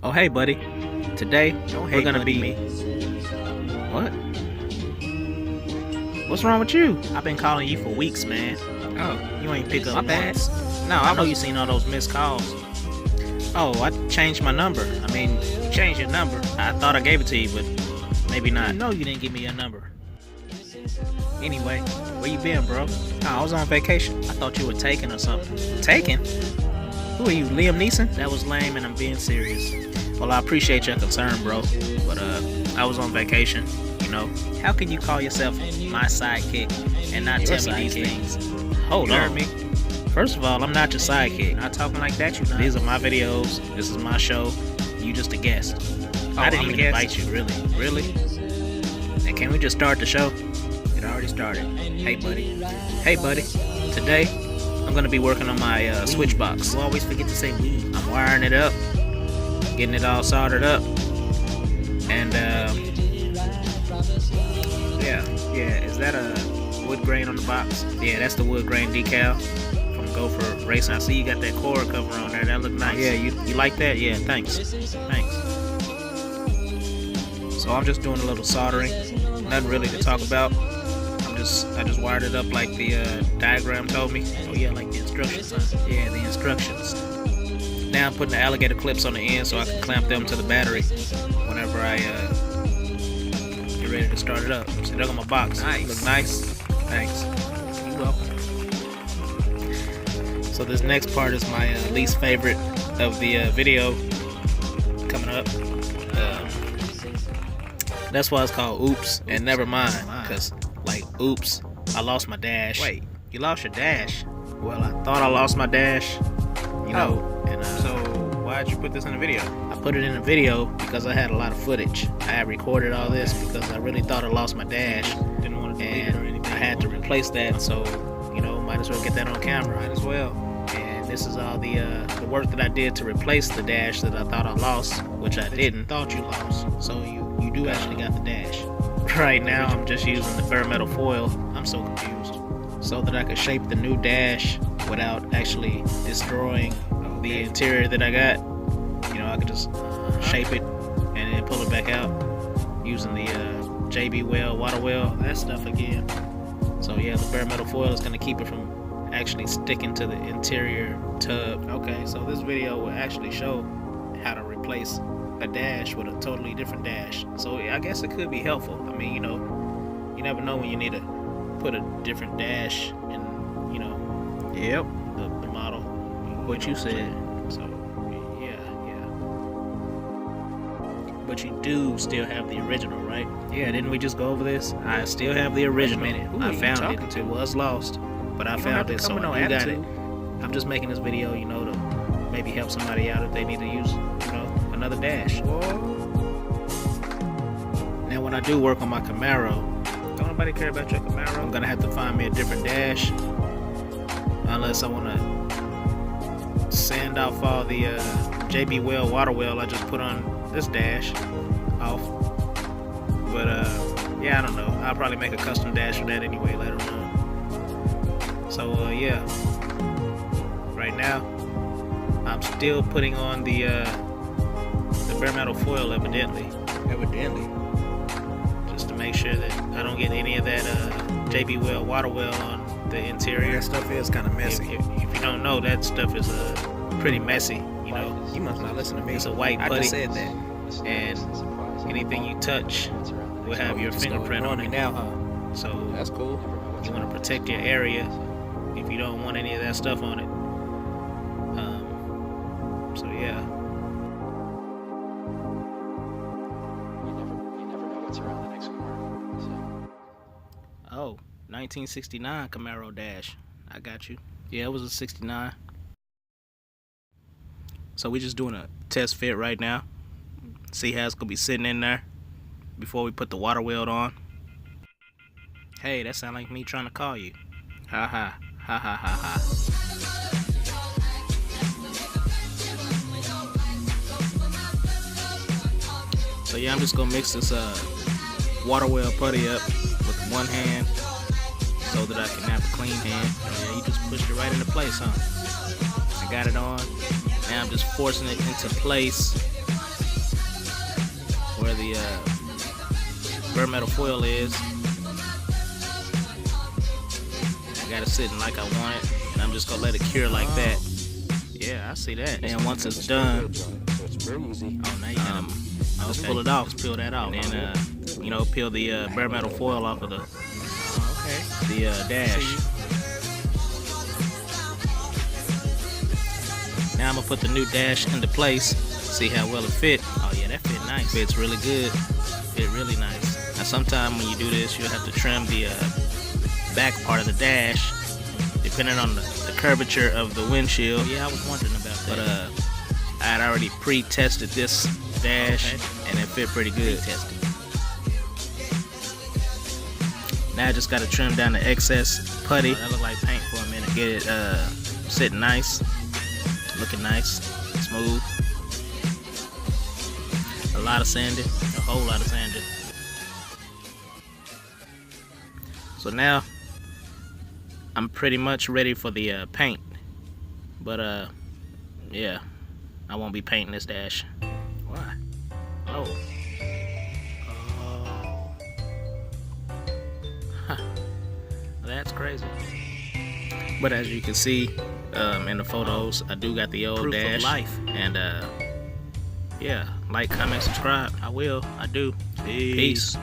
Oh, hey, buddy. Today, Don't we're hate gonna buddy be... me. What? What's wrong with you? I've been calling you for weeks, man. Oh, You ain't pick up my bad. once. No, I know you seen all those missed calls. Oh, I changed my number. I mean, changed your number. I thought I gave it to you, but maybe not. No, you didn't give me your number. Anyway, where you been, bro? Oh, I was on vacation. I thought you were taken or something. Taken? Who are you, Liam Neeson? That was lame, and I'm being serious. Well, I appreciate your concern, bro. But I was on vacation. You know, how can you call yourself my sidekick and not tell me these things? Hold on. Me. First of all, I'm not your sidekick. Not talking like that, you know. These are my videos. This is my show. You just a guest. I didn't even invite you, really. Really? And can we just start the show? It already started. Hey, buddy. Hey, buddy. Today, I'm gonna be working on my switch box. You always forget to say we. I'm wiring it up, getting it all soldered up, and yeah. Is that a wood grain on the box? Yeah, that's the wood grain decal from Gopher Racing. I see you got that core cover on there. That look nice. Yeah, you like that? Yeah, thanks. So I'm just doing a little soldering. Nothing really to talk about. I just wired it up like the diagram told me. Oh yeah, like the instructions, huh? Yeah, the instructions. Now I'm putting the alligator clips on the end so I can clamp them to the battery whenever I get ready to start it up. So look on my box. Nice. Look nice. Thanks. You're welcome. So this next part is my least favorite of the video coming up. That's why it's called Oops and Never Mind, because like, oops, I lost my dash. Wait, you lost your dash? Well, I thought I lost my dash, you know, and so why'd you put this in the video? I put it in the video because I had a lot of footage. I had recorded all this because I really thought I lost my dash. Didn't want to delete it or anything. I had to replace that, so, you know, might as well get that on camera. Might as well. And this is all the work that I did to replace the dash that I thought I lost, which I didn't. Thought you lost. So you do actually got the dash. Right now, I'm just using the bare metal foil. I'm so confused. So that I could shape the new dash without actually destroying the interior that I got. You know, I could just shape it and then pull it back out using the JB well, water well, that stuff again. So yeah, the bare metal foil is gonna keep it from actually sticking to the interior tub. Okay, so this video will actually show how to replace a dash with a totally different dash. So I guess it could be helpful. I mean, you know, you never know when you need to put a different dash in, you know, the model. What you said. So yeah. But you do still have the original, right? Yeah, didn't we just go over this? I still have the original. I found it. It was lost, but I found it, so I got it. I'm just making this video, you know, to maybe help somebody out if they need to use, you know, another dash. Now when I do work on my Camaro, don't nobody care about your Camaro. I'm gonna have to find me a different dash, unless I want to sand off all the JB well, water well I just put on this dash off. But yeah, I don't know. I'll probably make a custom dash for that anyway later on. So yeah, right now I'm still putting on the bare metal foil, evidently, just to make sure that I don't get any of that JB well, water well on the interior. That stuff is kind of messy. If you don't know, that stuff is pretty messy. You know, you must not listen to me. It's a white putty. I just said that. And anything you touch will have your fingerprint on it now, huh? So that's cool. You want to protect your area if you don't want any of that stuff on it. So yeah. Oh, 1969 Camaro dash. I got you. Yeah, it was a 69. So we just doing a test fit right now. See how it's gonna be sitting in there before we put the water weld on. Hey, that sound like me trying to call you. Ha ha. Ha ha ha ha. So yeah, I'm just gonna mix this water well putty up with one hand so that I can have a clean hand. Yeah, you just pushed it right into place, huh? I got it on. Now I'm just forcing it into place where the bare metal foil is. I got it sitting like I want it, and I'm just gonna let it cure like that. Yeah, I see that. And once it's done, now you gotta just pull it off. Just peel that off, and then you know, peel the bare metal foil off of the dash. Now I'm gonna put the new dash into place. See how well it fit. Oh yeah, that fit nice. Fits really good. Fit really nice. Now sometime when you do this, you'll have to trim the back part of the dash, depending on the curvature of the windshield. Yeah, I was wondering about that. But I had already pre-tested this dash, and it fit pretty good. Now I just gotta trim down the excess putty. That looked like paint for a minute. Get it sitting nice, looking nice, smooth. A lot of sanding, a whole lot of sanding. So now I'm pretty much ready for the paint, but yeah, I won't be painting this dash. Why? Oh, that's crazy. But as you can see in the photos, I do got the old proof dash of life. And yeah, like, comment, subscribe. I will. I do. Peace.